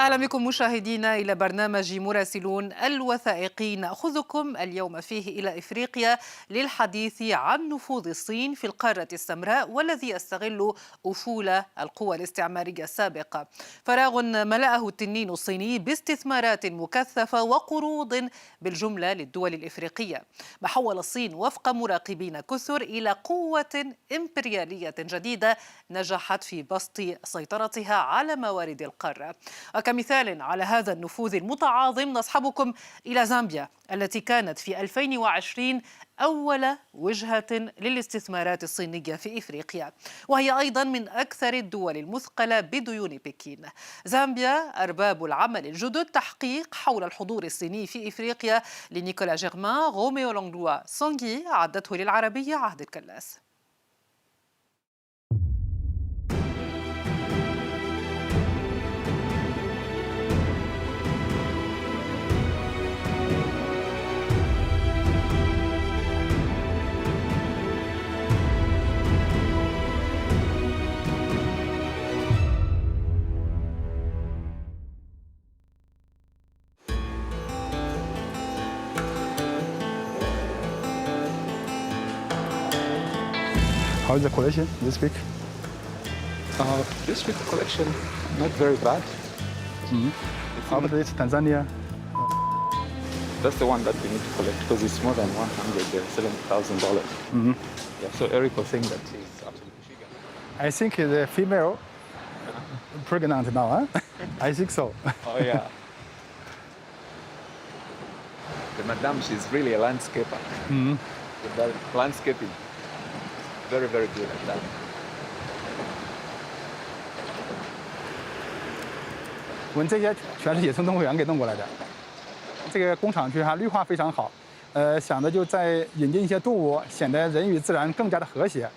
أهلا بكم مشاهدينا إلى برنامج مراسلون الوثائقي، نأخذكم اليوم فيه إلى إفريقيا للحديث عن نفوذ الصين في القارة السمراء والذي يستغل أفول القوى الاستعمارية السابقة. فراغ ملأه التنين الصيني باستثمارات مكثفة وقروض بالجملة للدول الإفريقية، ما حول الصين وفق مراقبين كثر إلى قوة إمبريالية جديدة نجحت في بسط سيطرتها على موارد القارة. كمثال على هذا النفوذ المتعاظم نصحبكم إلى زامبيا التي كانت في 2020 أول وجهة للاستثمارات الصينية في إفريقيا، وهي أيضا من أكثر الدول المثقلة بديون بكين. زامبيا أرباب العمل الجدد تحقيق حول الحضور الصيني في إفريقيا لنيكولا جيرمان روميو لونغلوا سونغي، عدته للعربية عهد الكلاس. How is the collection this week? This week collection not very bad. How about this Tanzania? That's the one that we need to collect because it's more than $170,000. Yeah, so Eric will think that it's absolutely sugar. I think the female pregnant now, huh? I think so. Oh yeah. The madam, she's really a landscaper. With that landscaping. Very, very good at that. 我们这些全是野生动物园给弄过来的。这个工厂区哈绿化非常好，想的就在引进一些动物，显得人与自然更加的和谐。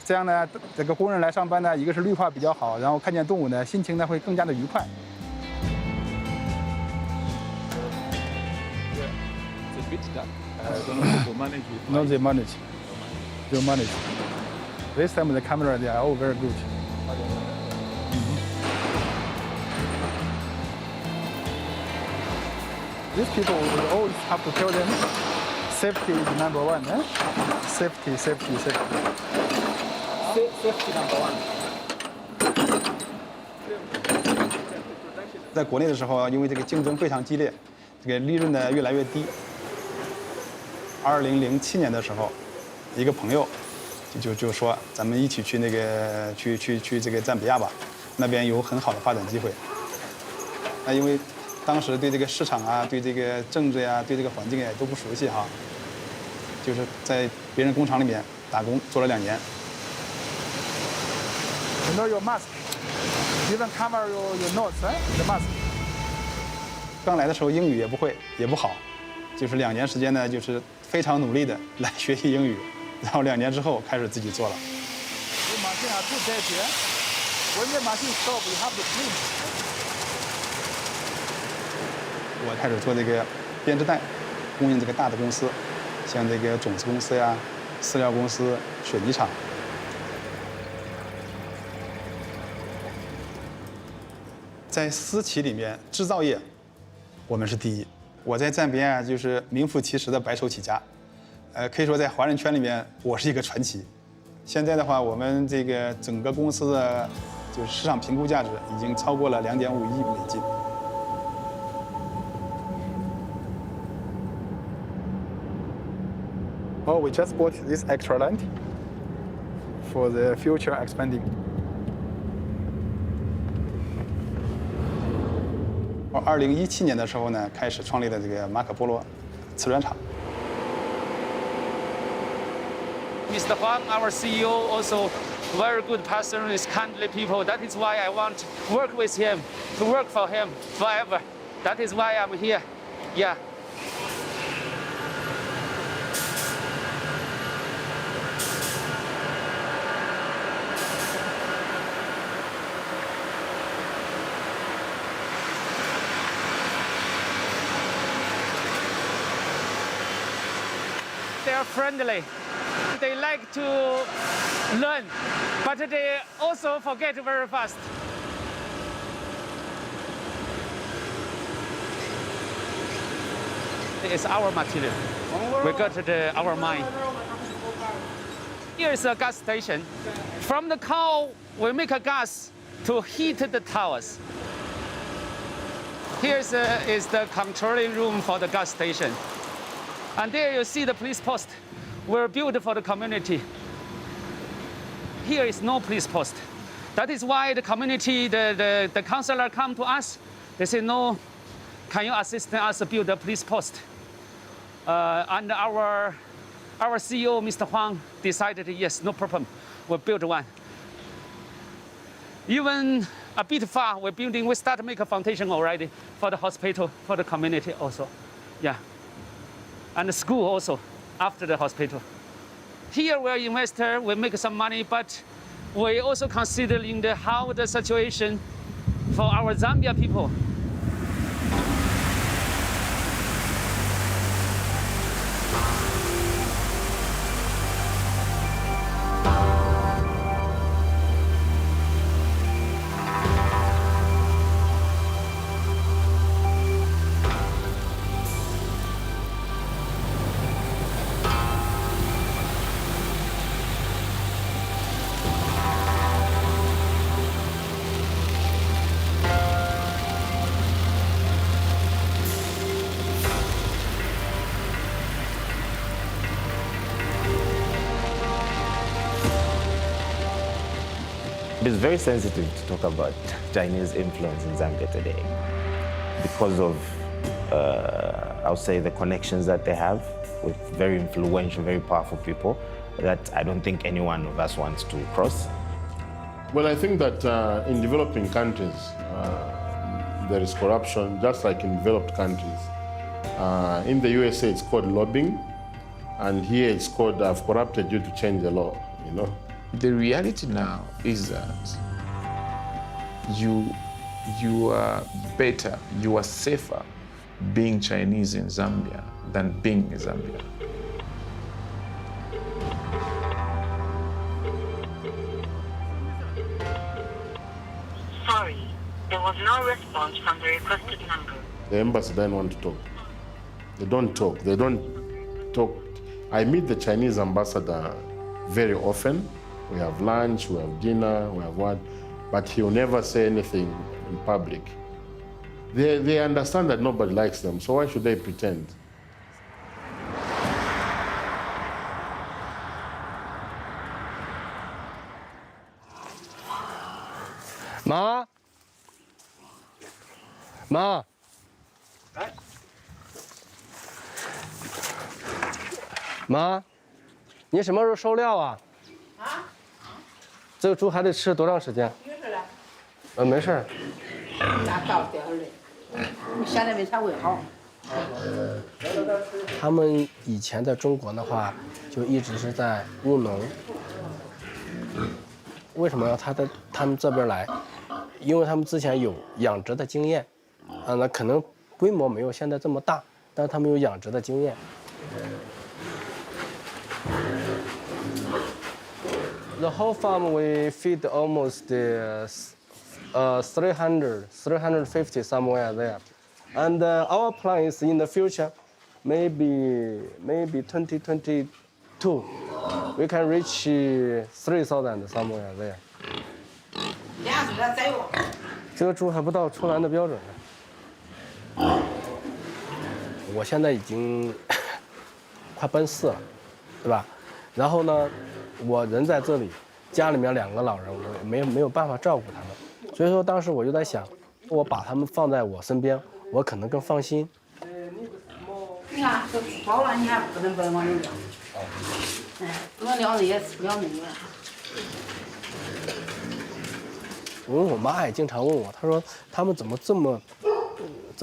这样呢，这个工人来上班呢，一个是绿化比较好，然后看见动物呢，心情呢会更加的愉快。It's a bit dark. I don't know how to manage it. No, they manage. They manage. This time the camera, they are all very good. These people will always have to tell them safety is number one. Eh? Safety, safety, safety. Safety number one. 在国内的时候，因为这个竞争非常激烈，这个利润呢越来越低。2007年的时候，一个朋友就说咱们一起去那个去这个赞比亚吧，那边有很好的发展机会。那因为当时对这个市场啊、对这个政治呀、对这个环境也都不熟悉哈，就是在别人工厂里面打工做了2年。You know your mask, even cover your nose, the mask. 刚来的时候英语也不会，也不好，就是2年时间呢，就是非常努力的来学习英语。然后2年之后开始自己做了。我开始做这个编织袋，供应这个大的公司，像这个种子公司呀、饲料公司、水泥厂。在私企里面，制造业我们是第一。我在赞比亚就是名副其实的白手起家。可以说在华人圈里面，我是一个传奇。现在的话，我们这个整个公司的就是市场评估价值已经超过了2.5亿美金。Oh, we just bought this extra land for the future expanding. 2017年的时候呢，开始创立了这个马可波罗瓷砖厂。Mr. Huang, our CEO, also very good person, is kindly people. That is why I want to work with him, to work for him forever. That is why I'm here. Yeah. They are friendly. They like to learn, but they also forget very fast. is our material. We got our mine. Here is a gas station. From the coal, we make a gas to heat the towers. Here is the controlling room for the gas station. And there you see the police post. We're built for the community. Here is no police post. That is why the community, the councillor come to us. They say, no, can you assist us build a police post? And our CEO, Mr. Huang, decided, yes, no problem, we'll build one. Even a bit far, we start to make a foundation already for the hospital, for the community also. Yeah. And the school also, after the hospital. Here we're investor, we make some money, but we also considering how the situation for our Zambia people. It is very sensitive to talk about Chinese influence in Zambia today because of, I would say, the connections that they have with very influential, very powerful people that I don't think any one of us wants to cross. Well, I think that in developing countries, there is corruption, just like in developed countries. In the USA, it's called lobbying, and here it's called I've corrupted you to change the law, you know. The reality now is that you are better, you are safer being Chinese in Zambia than being in Zambia. Sorry, there was no response from the requested number. The embassy doesn't want to talk. They don't talk. They don't talk. I meet the Chinese ambassador very often. We have lunch, we have dinner, we have what, but he'll never say anything in public. They understand that nobody likes them, so why should they pretend? Ma? Ma?妈，你什么时候收料啊？这个猪还得吃多长时间？没事儿。拿刀掉下来，你现在没才会好。他们以前在中国的话，就一直是在务农。为什么要他们这边来？因为他们之前有养殖的经验，那可能规模没有现在这么大，但是他们有养殖的经验。The whole farm we feed almost 350 somewhere there, and our plan is in the future, maybe 2022, we can reach 3,000 somewhere there. 这个猪还不到出栏的标准呢。我现在已经快奔4了，对吧？然后呢，我人在这里，家里面2个老人，我没有办法照顾他们，所以说当时我就在想，我把他们放在我身边，我可能更放心。你看这包了，你还不能往里撂。我撂人也吃不了那个。我妈也经常问我，她说他们怎么这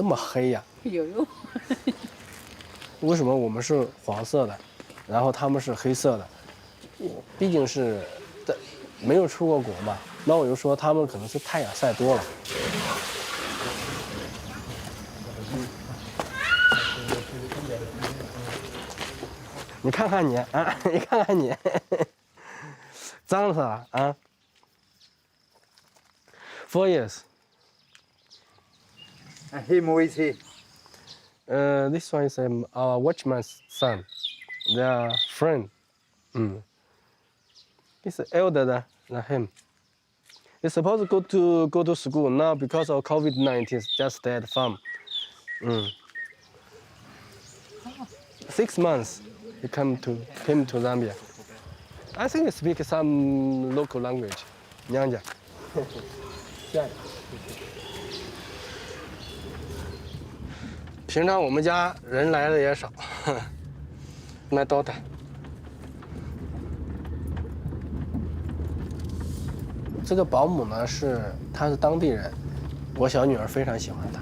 么黑呀？有。为什么我们是黄色的，然后他们是黑色的？毕竟是没有出过国嘛，那我就说他们可能是太阳晒多了。你看看你啊，你看看你，脏死了啊 ！4 years. And him, who is he? This one is our watchman's son. They are friend. He's elder than him. He's supposed to go to school now because of COVID-19. Just stay at farm. 6 months he came to Zambia. I think he speaks some local language, Nyanja. 平常我们家人来的也少，来多的。这个保姆呢她是当地人，我小女儿非常喜欢她。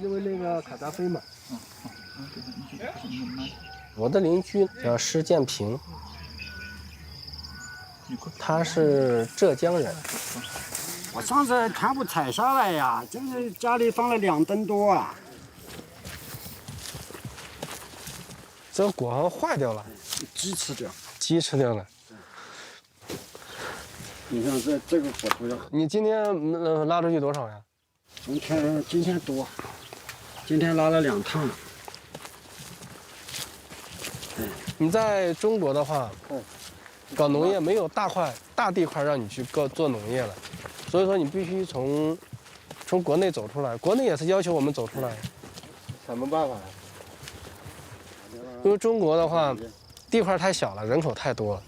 因为那个卡扎菲嘛。我的邻居叫施建平，他是浙江人。我上次全部采下来呀，真是家里放了2吨多啊。这个果好像坏掉了，鸡吃掉。鸡吃掉了。你看这个果头要。你今天拉出去多少呀？今天多，今天拉了2趟。你在中国的话，搞农业没有大地块让你去做农业了，所以说你必须从国内走出来。国内也是要求我们走出来，什么办法呀？因为中国的话，地块太小了，人口太多了，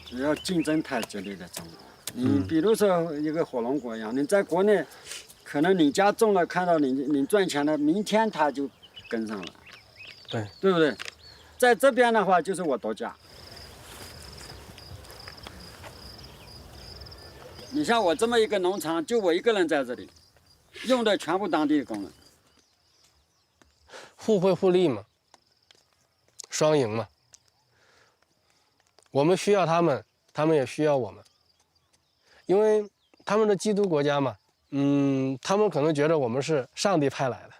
主要竞争太激烈了。中国，你比如说一个火龙果一样，你在国内，可能你家种了，看到你赚钱了，明天他就跟上了，对不对？在这边的话，就是我独家。你像我这么一个农场，就我一个人在这里，用的全部当地工人，互惠互利嘛，双赢嘛。我们需要他们，他们也需要我们，因为他们的基督国家嘛，他们可能觉得我们是上帝派来的，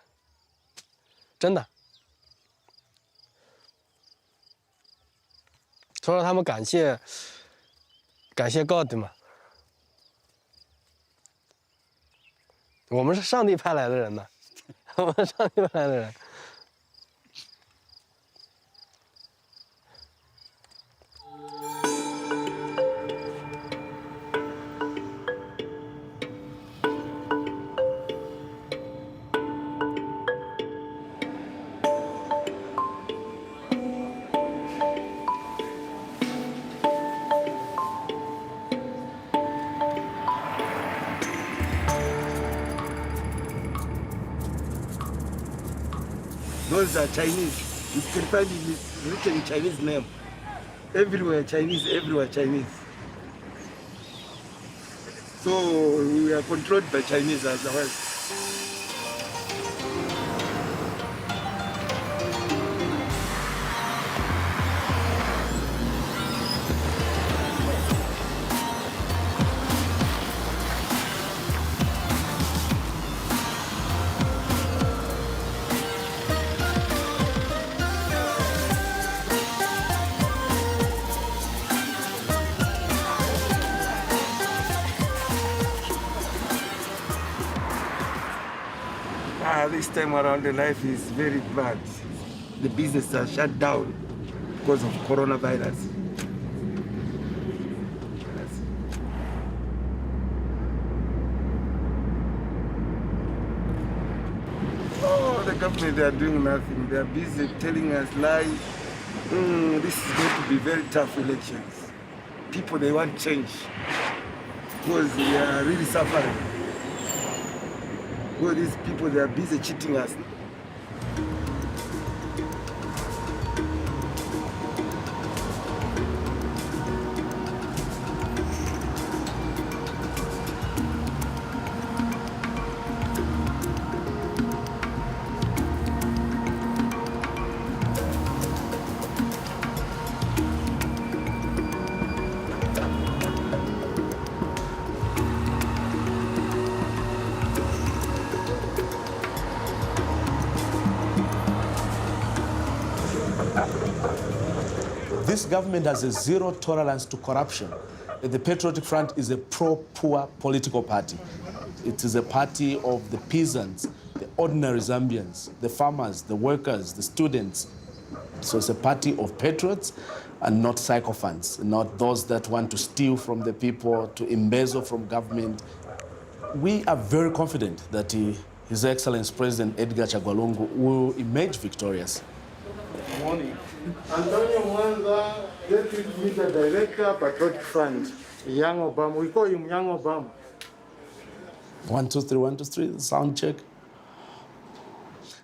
真的。所以说他们感谢 God 嘛，我们是上帝派来的人呢，我们是上帝派来的人。Those are Chinese. You can find it written Chinese name. Everywhere Chinese, everywhere Chinese. So we are controlled by Chinese as well. This time around the life is very bad. The business are shut down because of coronavirus. Oh, the government, they are doing nothing. They are busy telling us lies. This is going to be very tough elections. People, they want change because we are really suffering. All these people, they are busy cheating us. This government has a zero tolerance to corruption. The Patriotic Front is a pro-poor political party. It is a party of the peasants, the ordinary Zambians, the farmers, the workers, the students. So it's a party of patriots and not sycophants, not those that want to steal from the people, to embezzle from government. We are very confident that His Excellency President Edgar Chagwalungu will emerge victorious. Good morning. Antonio Mwanza, Deputy Media Director, Patriotic Front, Young Obama. We call him Young Obama. 1, 2, 3, 1, 2, 3, sound check.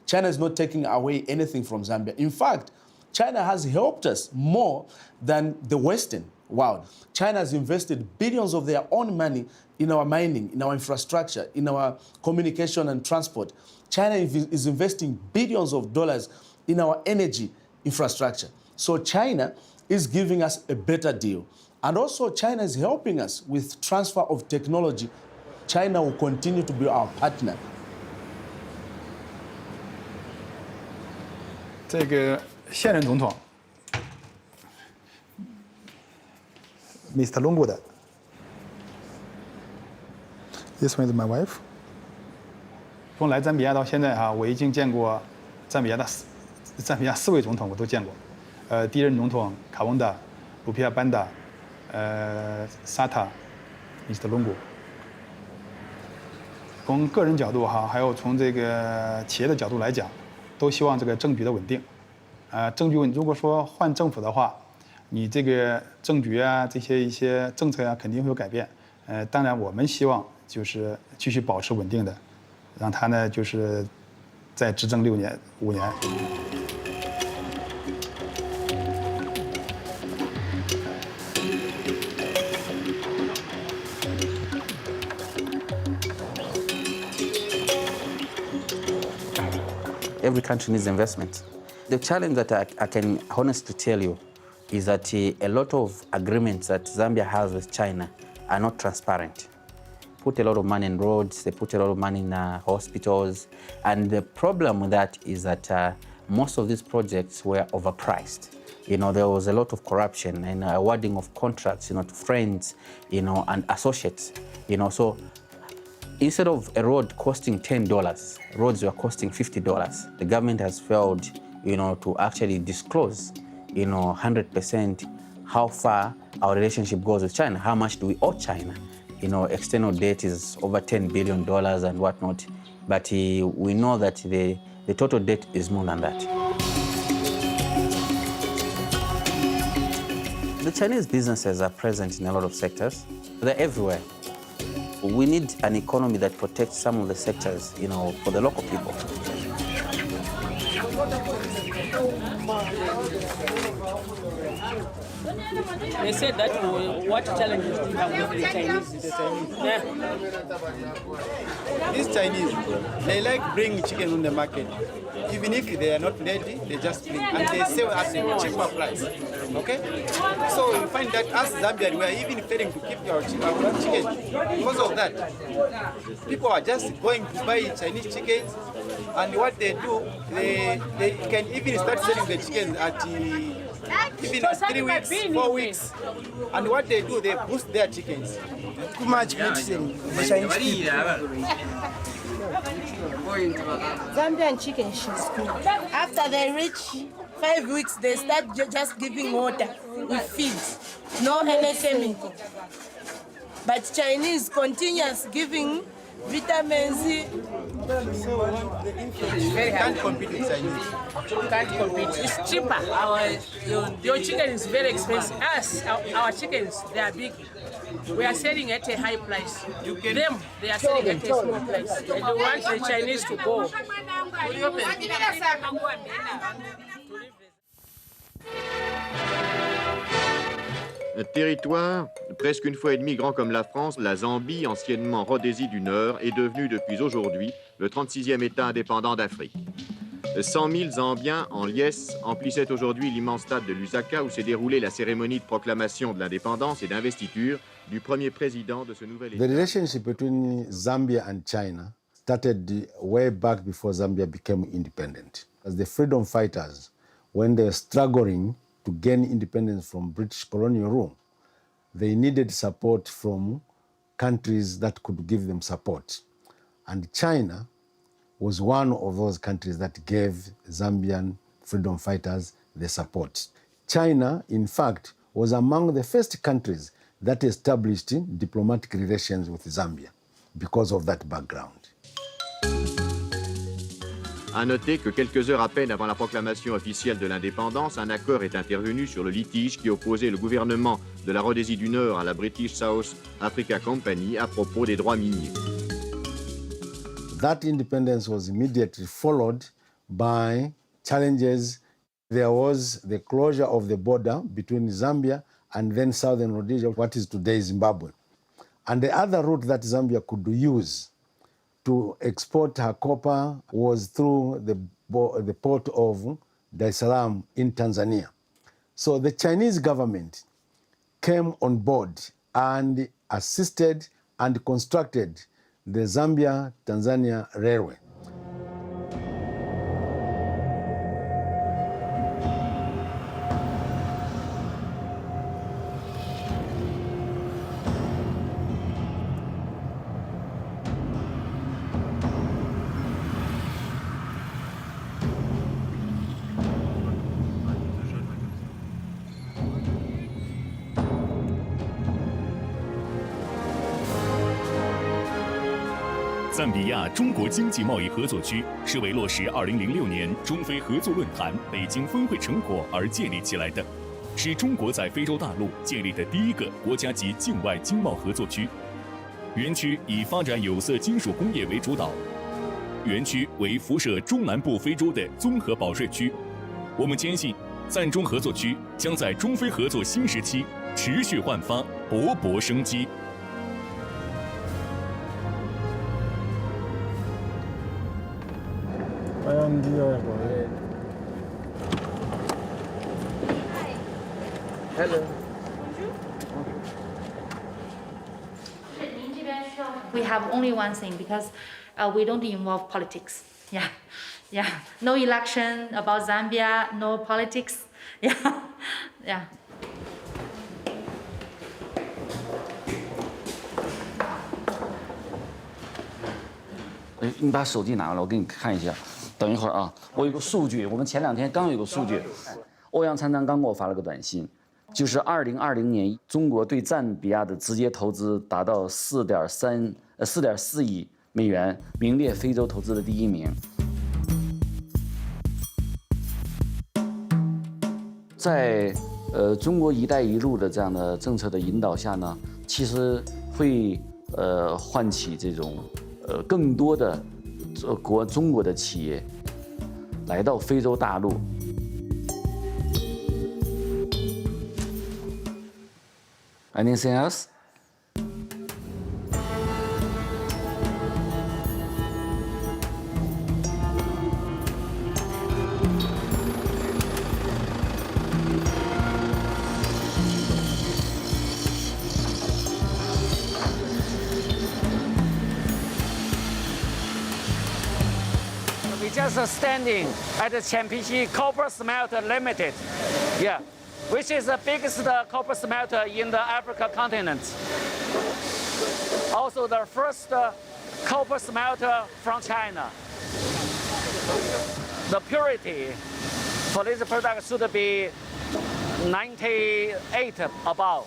China is not taking away anything from Zambia. In fact, China has helped us more than the Western world. China has invested billions of their own money in our mining, in our infrastructure, in our communication and transport. China is investing billions of dollars in our energy infrastructure. So China is giving us a better deal. And also China is helping us with transfer of technology. China will continue to be our partner. 这个现任总统 Mr. Lungu 的 This one is my wife. 从来赞比亚到现在我已经见过赞比亚4位总统，我都见过。第一任总统卡翁达、鲁皮亚班达、萨塔、Mr. Lungu。从个人角度还有从这个企业的角度来讲，都希望这个政局的稳定。政局稳，如果说换政府的话，你这个政局这些一些政策肯定会有改变。当然我们希望就是继续保持稳定的，让他呢就是再执政5年。Every country needs investment. The challenge that I can honestly tell you is that a lot of agreements that Zambia has with China are not transparent. Put a lot of money in roads, they put a lot of money in hospitals, and the problem with that is that most of these projects were overpriced. You know, there was a lot of corruption and awarding of contracts, to friends, and associates, so instead of a road costing $10, roads were costing $50. The government has failed, to actually disclose, 100% how far our relationship goes with China. How much do we owe China? External debt is over $10 billion and whatnot. But we know that the total debt is more than that. The Chinese businesses are present in a lot of sectors. They're everywhere. We need an economy that protects some of the sectors, for the local people. They said that what challenges do you have with the Chinese? Yeah. These Chinese, they like bring chicken on the market. Even if they are not ready, they just bring and they sell at a cheaper price. Okay? So you find that us Zambians, we are even failing to keep our chicken. Because of that, people are just going to buy Chinese chickens, and what they do, they can even start selling the chicken at even 3 weeks, 4 weeks. And what they do, they boost their chickens. Too much medicine. The Chinese people. Zambian chicken she's good. After they reach 5 weeks, they start just giving water with feed, no any chemical. But Chinese continuous giving vitamins. Can't compete with Chinese. Can't compete. It's cheaper. Your chicken is very expensive. Our chickens, they are big. We are selling at a high price. Them, they are selling at a small price. And they want the Chinese to go. Un territoire presque une fois et demie grand comme la France, la Zambie, anciennement Rhodésie du Nord, est devenue depuis aujourd'hui le 36e État indépendant d'Afrique. 100 000 Zambiens en liesse emplissaient aujourd'hui l'immense stade de Lusaka où s'est déroulée la cérémonie de proclamation de l'indépendance et d'investiture du premier président de ce nouvel État. The relationship between Zambia and China started way back before Zambia became independent. As the freedom fighters, when they were struggling to gain independence from British colonial rule, they needed support from countries that could give them support. And China was one of those countries that gave Zambian freedom fighters the support. China, in fact, was among the first countries that established diplomatic relations with Zambia because of that background. À noter que quelques heures à peine avant la proclamation officielle de l'indépendance, un accord est intervenu sur le litige qui opposait le gouvernement de la Rhodésie du Nord à la British South Africa Company à propos des droits miniers. That independence was immediately followed by challenges. There was the closure of the border between Zambia and then southern Rhodesia, what is today Zimbabwe. And the other route that Zambia could use to export her copper was through the port of Dar es Salaam in Tanzania. So the Chinese government came on board and assisted and constructed the Zambia-Tanzania Railway.赞比亚中国经济贸易合作区是为落实2006年中非合作论坛北京峰会成果而建立起来的，是中国在非洲大陆建立的第一个国家级境外经贸合作区。园区以发展有色金属工业为主导，园区为辐射中南部非洲的综合保税区。我们坚信，赞中合作区将在中非合作新时期持续焕发勃勃生机。Hello. We have only one thing because we don't involve politics. Yeah, yeah. No election about Zambia. No politics. Yeah, yeah. 你把手机拿过来，我给你看一下。等一会儿啊，我有个数据，我们前2天刚有个数据，欧阳参章刚给我发了个短信，就是2020年中国对赞比亚的直接投资达到4.4亿美元，名列非洲投资的第1名。在中国“一带一路”的这样的政策的引导下呢，其实会唤起这种更多的中国的企业来到非洲大陆。Anything else? We just standing at the Championship Copper Smelter Limited, yeah, which is the biggest copper smelter in the African continent. Also the first copper smelter from China. The purity for this product should be 98 above.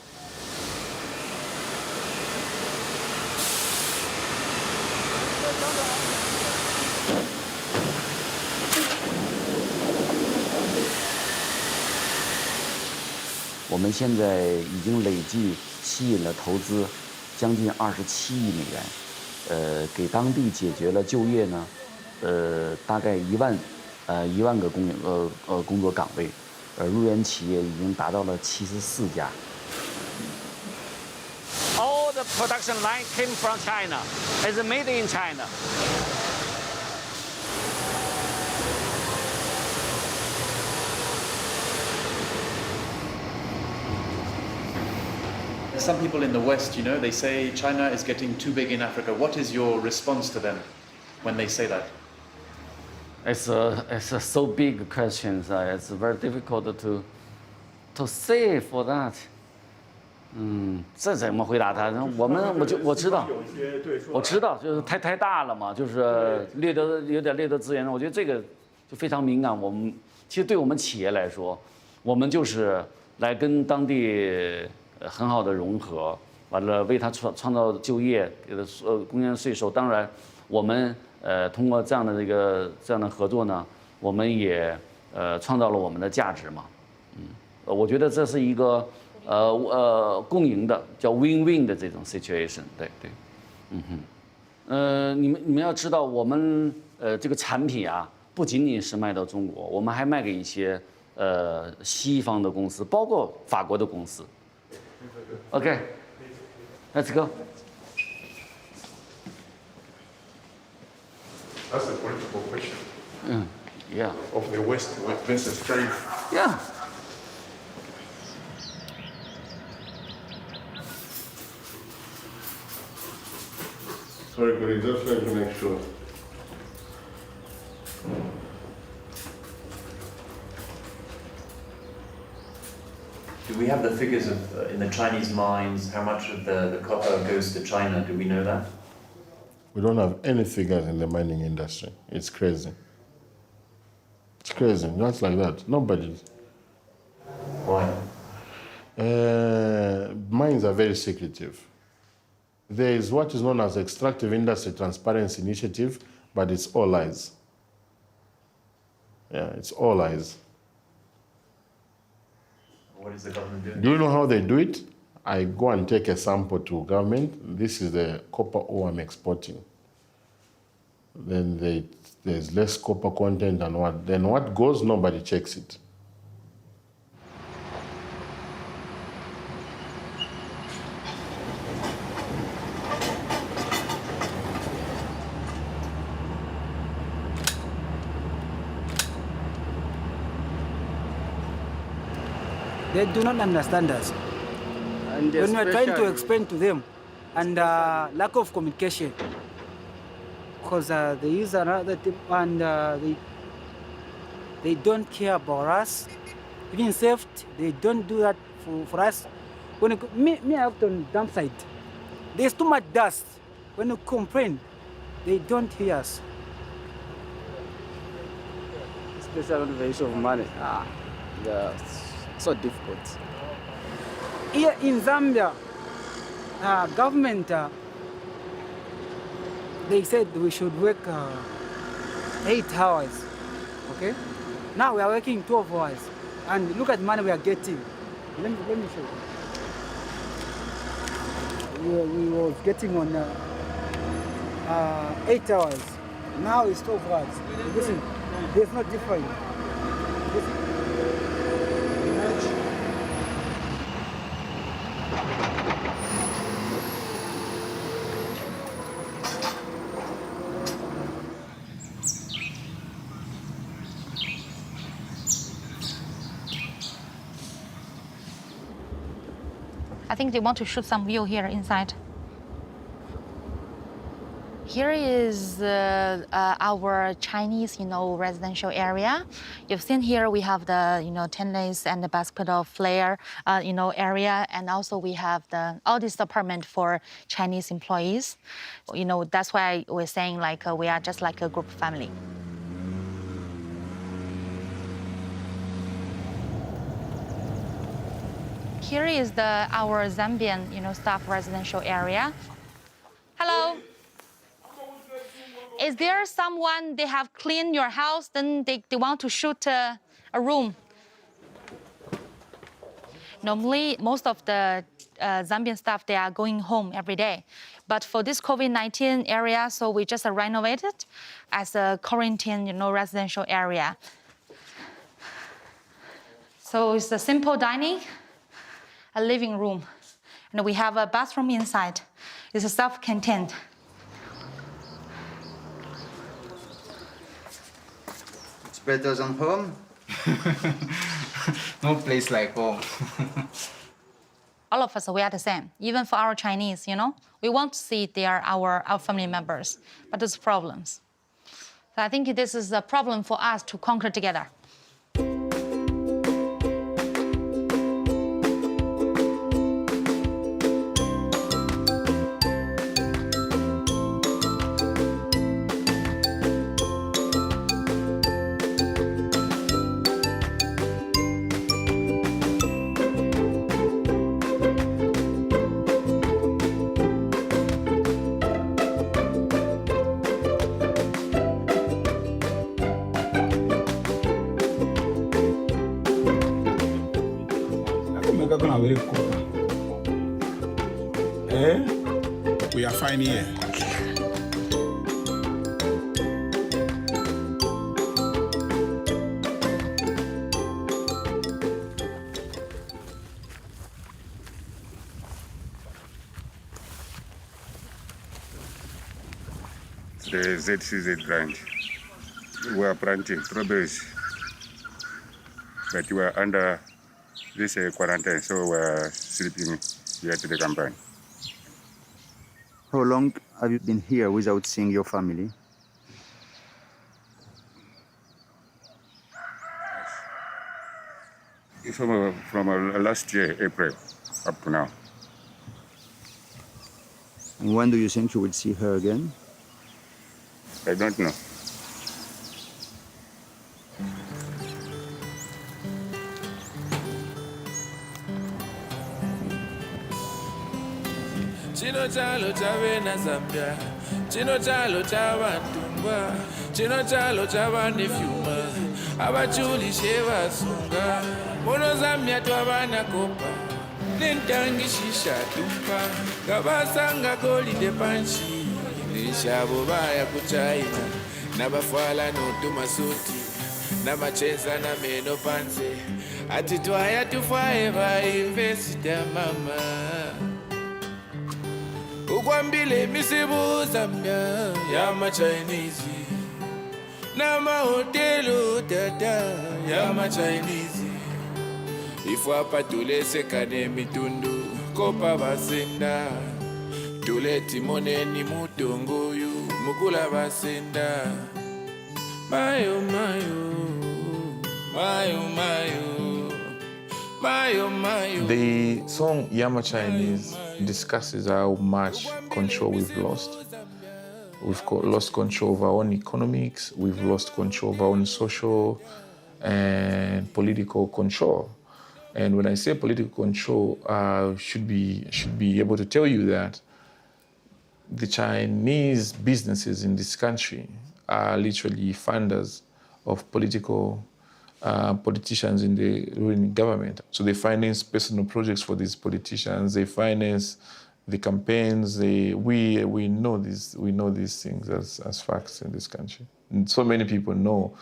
我们现在已经累计吸引了投资将近27亿美元，给当地解决了就业呢，大概1万个工作岗位，入园企业已经达到了74家。All the production line came from China. It's made in China. Some people in the West, you know, they say China is getting too big in Africa. What is your response to them when they say that? It's a so big question. It's very difficult To say for that，这怎么回答他？我知道，就是太大了嘛，就是有点掠夺资源。我觉得这个就非常敏感。我们其实对我们企业来说，我们就是来跟当地很好的融合，完了为他创造就业，给他贡献税收。当然，我们通过这样的合作呢，我们也创造了我们的价值嘛。我觉得这是一个共赢的，叫 win-win 的这种 situation。对，你们要知道，我们这个产品啊，不仅仅是卖到中国，我们还卖给一些西方的公司，包括法国的公司。OK，let's go。 That's a political question. Yeah. Of the West versus China. Yeah. Sorry, but I just want to make sure. Do we have the figures of in the Chinese mines? How much of the copper goes to China? Do we know that? We don't have any figures in the mining industry. It's crazy. It's crazy, just like that. Nobody. Why? Mines are very secretive. There is what is known as Extractive Industry Transparency Initiative, but it's all lies. Yeah, it's all lies. What is the government doing? Do you know how they do it? I go and take a sample to government. This is the copper ore I'm exporting. Then there's less copper content and what. Then what goes, nobody checks it. They do not understand us. And when we are trying to explain to them, and lack of communication, because they use another tip and they don't care about us. Even safety, they don't do that for us. When me out on the dump site, there's too much dust. When you complain, they don't hear us. Especially on the issue of money. So difficult. Here in Zambia, government, they said we should work 8 hours, okay? Now we are working 12 hours, and look at the money we are getting. Let me show you. We were getting on 8 hours. Now it's 12 hours. Listen, there's no difference. I think they want to shoot some view here inside. Here is our Chinese, residential area. You've seen here we have the, tennis and the basketball flare, area, and also we have all this apartment for Chinese employees. That's why we're saying we are just like a group family. Here is our Zambian, staff residential area. Hello. Is there someone they have cleaned your house, then they want to shoot a room? Normally, most of the Zambian staff, they are going home every day. But for this COVID-19 area, so we just renovated as a quarantine, residential area. So it's a simple dining, a living room, and we have a bathroom inside. It's a self-contained. It's better than home. No place like home. All of us, we are the same. Even for our Chinese, we want to see they are our family members, but there's problems. So I think this is a problem for us to conquer together. will go. We are fine here. The ZCZ branch. We are planting strawberries, but we are under this quarantine, so we are sleeping here at the company. How long have you been here without seeing your family? From last year, April, up to now. And when do you think you will see her again? I don't know. Chino chalo chavena Zambia, chino chalo chavantumba, chino chalo chavanefyuma, abachuli sheva sunga, mono Zambia twavana kopa, nintangi shisha tumpa, kabasanga goli de panchi, nishabo baya kuchaina, nabafala no tumasuti, namacheza na meno panze, atitwaya tufaeva investor mama. Ukwambile misibu Zambia ya ma-Chinese na mahotelu dada ya ma-Chinese ifwapa tulesekane mitundu kopa basenda tuleti moneni mutunguyu mukula basenda mayo mayo mayo mayo mayo mayo. The song Yama Chinese discusses how much control we've lost. We've lost control of our own economics, we've lost control of our own social and political control. And when I say political control, I should be able to tell you that the Chinese businesses in this country are literally funders of politicians in the ruling government. So they finance personal projects for these politicians. They finance the campaigns. We know these things as facts in this country. And so many people know.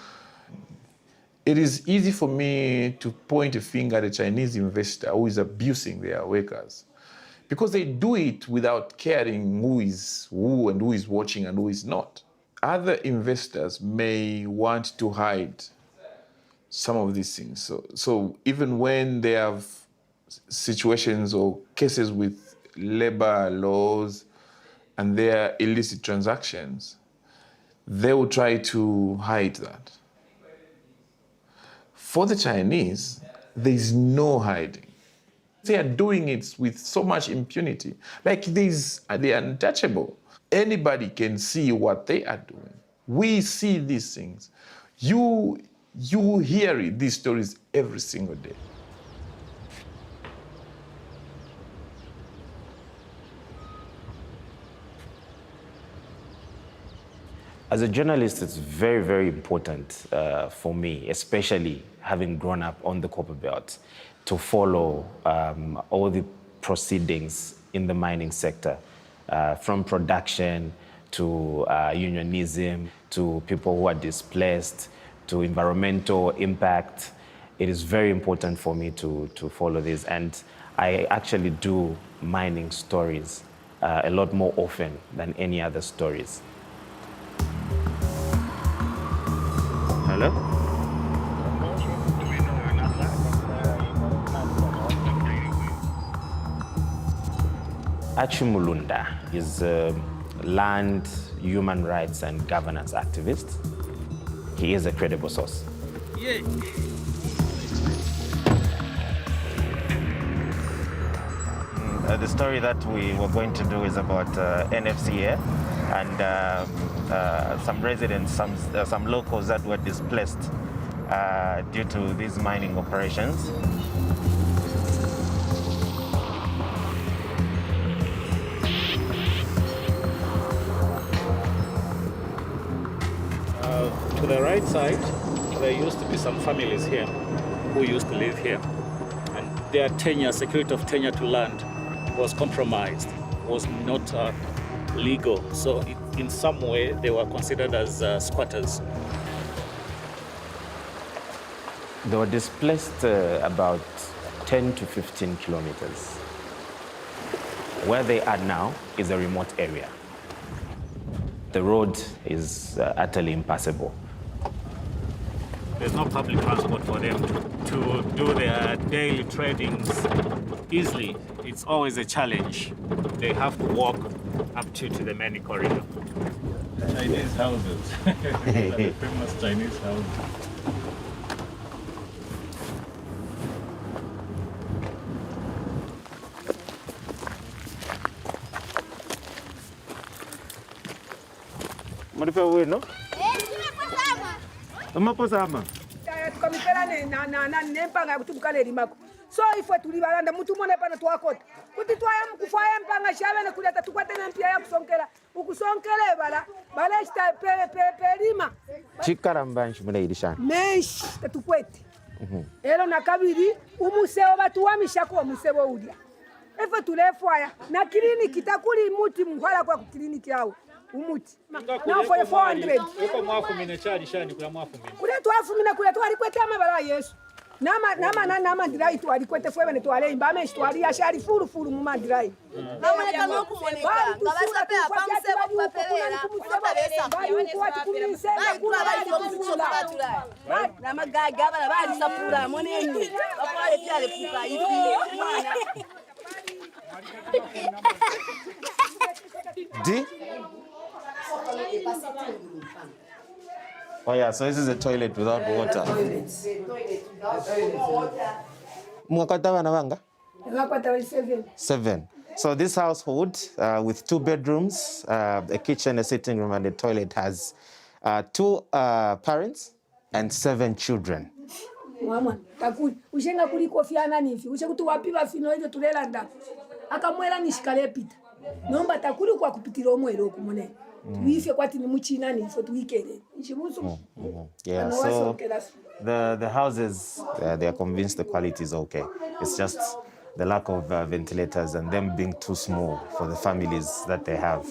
It is easy for me to point a finger at a Chinese investor who is abusing their workers, because they do it without caring who is who and who is watching and who is not. Other investors may want to hide some of these things. So even when they have situations or cases with labor laws and their illicit transactions, they will try to hide that. For the Chinese, there is no hiding. They are doing it with so much impunity. Like they are untouchable. Anybody can see what they are doing. We see these things. You hear these stories every single day. As a journalist, it's very, very important for me, especially having grown up on the Copper Belt, to follow all the proceedings in the mining sector, from production to unionism, to people who are displaced, to environmental impact. It is very important for me to follow this. And I actually do mining stories a lot more often than any other stories. Hello? Achimulunda is a land, human rights, and governance activist. He is a credible source. Yeah. The story that we were going to do is about NFCA and some residents, some locals that were displaced due to these mining operations. To the right side, there used to be some families here who used to live here. And their tenure, security of tenure to land was compromised, was not legal. So in some way, they were considered as squatters. They were displaced about 10 to 15 kilometers. Where they are now is a remote area. The road is utterly impassable. There's no public transport for them to do their daily tradings easily. It's always a challenge. They have to walk up to the main corridor. Chinese houses. The famous Chinese houses. Marifa wewe no? Amaposama. Tukamikela na nempanga kutubukale limako. So ifwe tulibalanda mtu mone pana twakota. Kuti twaya mkufaya mpanga shabe na kuleta tukwate na mpia ya kusonkela. Ukusonkele bala sta lima. Chikarambanshi munairishana. Mesh tatukwete. Elo na kabiri umuseo batu wamishako umuseo udia. Efe tulefwaya na kliniki takuli muti mkwala kwa kliniki yao. Umuti. Now for 400. Uko mwafu mine chali shani kula mwafu mine. Kule twafu mina kule twalikwete amabala Yesu. Nama ndirai twalikwete fwe bane twale imbame twali ashari furu mu mandirai. Nama ne kama kumoneka. Ngabasa pe apamse bakupapelera. Bali kwati kumisenda kula bali na magaga bala bali sapura monenye. Bakwale pyale puka ifi. D? Oh yeah, so this is a toilet without water. Mwakata wana wanga? 7. So this household with 2 bedrooms, a kitchen, a sitting room, and a toilet has 2 parents and 7 children. Mama, takuli ushenga kuliko fiana nifi. Ushe kutu wapiba fino ile tulela nda. Akamwela nishikale pita. Nomba takuli kwa kupitira omwero kumone. Tuife kwati ni muchina ni so tuikere. Ishibusu. Yeah, so the houses, they are convinced the quality is okay. It's just the lack of ventilators and them being too small for the families that they have.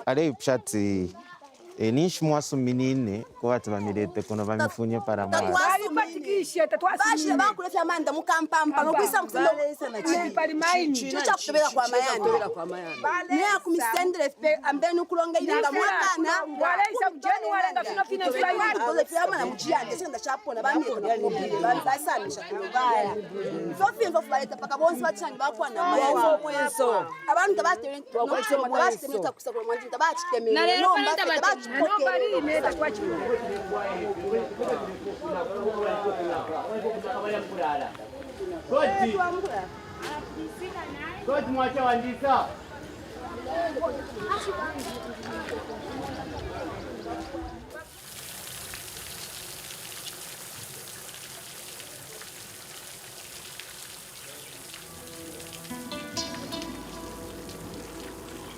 Are pshati enish mwasu minine kwa tbamirete kono bamifunye para mwa. Patikishe bashi bakulefya manda mukampampa ngokwisa mkusindolesa na chini. Chucha kutobela kwa mayani. Ni akumisendele fe ambeni kulonga ilinga mwakana. Walaisa January ngafina February kole fyama na mujiyande senda chapona bamiko ngale basani shakulobaya. Sofi mfo flight paka bonsi bachangi bakwana mayani. Mwenso. Abantu batemye kusa kwa mwanji tabachitemye. No bachi. Nobody made a watch. Good mwacha wandisa.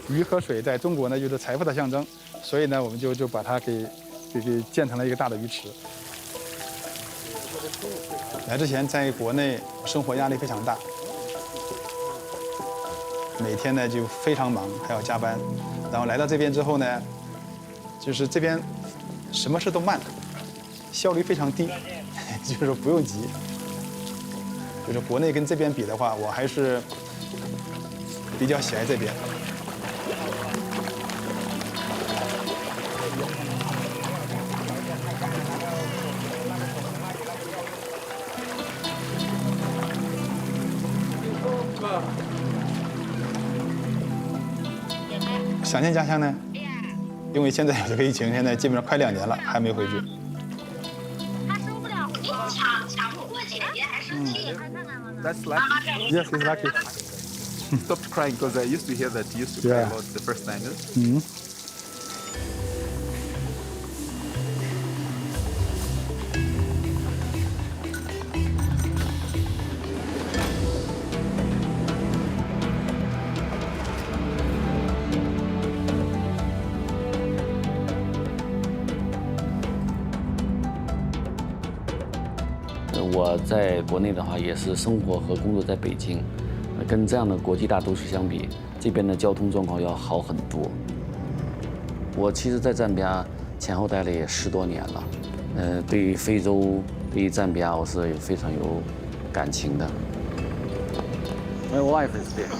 鱼和水在中国呢，就是财富的象征，所以呢，我们就把它给建成了一个大的鱼池。来之前在国内生活压力非常大，每天呢就非常忙，还要加班。然后来到这边之后呢，就是这边什么事都慢，效率非常低，就是不用急。就是国内跟这边比的话，我还是比较喜爱这边。想念家乡呢？因为现在有这个疫情，现在基本上快2年了，还没回去。他生不了，你抢不过姐姐，还生气。That's lucky. Yes, he's lucky. Stopped crying because I used to hear that he used to cry about the first timers. 我在国内的话，也是生活和工作在北京，跟这样的国际大都市相比，这边的交通状况要好很多。我其实，在赞比亚前后待了也10多年了，对于非洲，对于赞比亚，我是非常有感情的。My wife is there.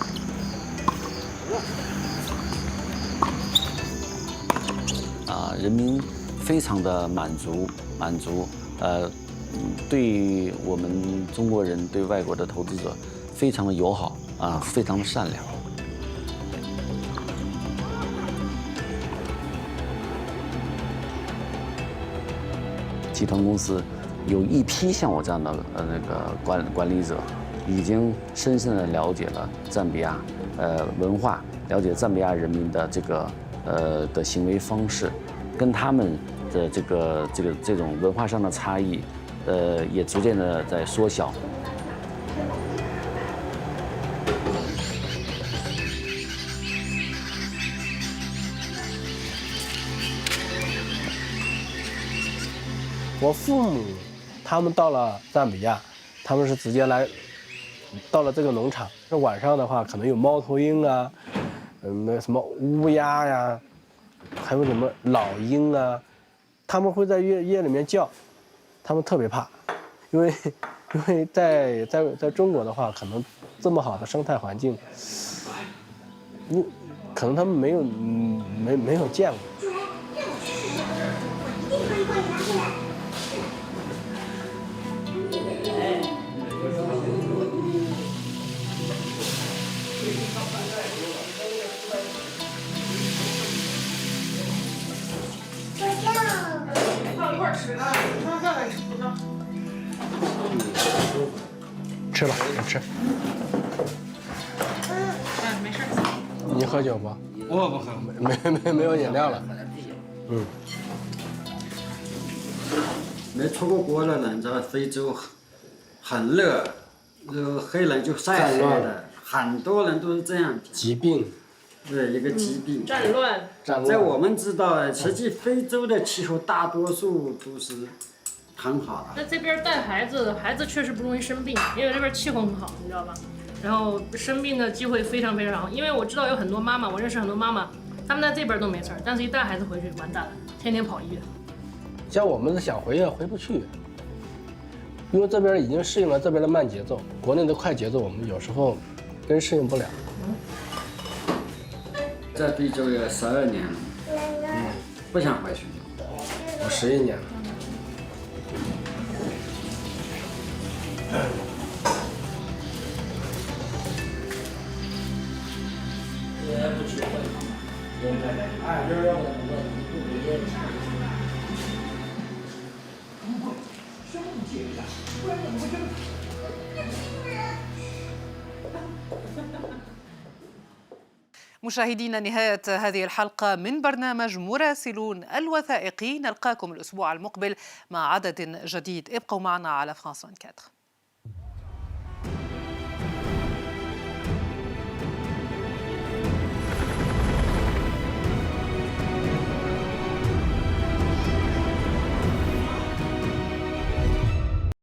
人民非常的满足，对于我们中国人对外国的投资者非常的友好非常的善良。集团公司有一批像我这样的管理者，已经深深的了解了赞比亚文化，了解赞比亚人民的的行为方式。跟他们的这种文化上的差异，也逐渐的在缩小。我父母他们到了赞比亚，他们是直接到了这个农场。那晚上的话，可能有猫头鹰啊，什么乌鸦呀。还有什么老鹰啊，他们会在夜里面叫，他们特别怕，因为在中国的话，可能这么好的生态环境，可能他们没有见过。吃吧，你吃。没事。你喝酒不？我不喝。没有饮料了。没出过国的人在非洲很热，黑人就晒黑的，很多人都是这样。疾病。对，一个疾病。战乱。在我们知道，实际非洲的气候大多数都是很好的。那这边带孩子确实不容易生病，因为这边气候很好，你知道吧？然后生病的机会非常非常好，因为我知道有很多妈妈，我认识很多妈妈，他们在这边都没事儿，但是一带孩子回去完蛋了，天天跑医院。像我们想回也回不去，因为这边已经适应了这边的慢节奏，国内的快节奏我们有时候真适应不了。在非洲也12年了，不想回去。我11年了。مشاهدينا، نهاية هذه الحلقة من برنامج مراسلون الوثائقي. نلقاكم الأسبوع المقبل مع عدد جديد. ابقوا معنا على فرانس 24.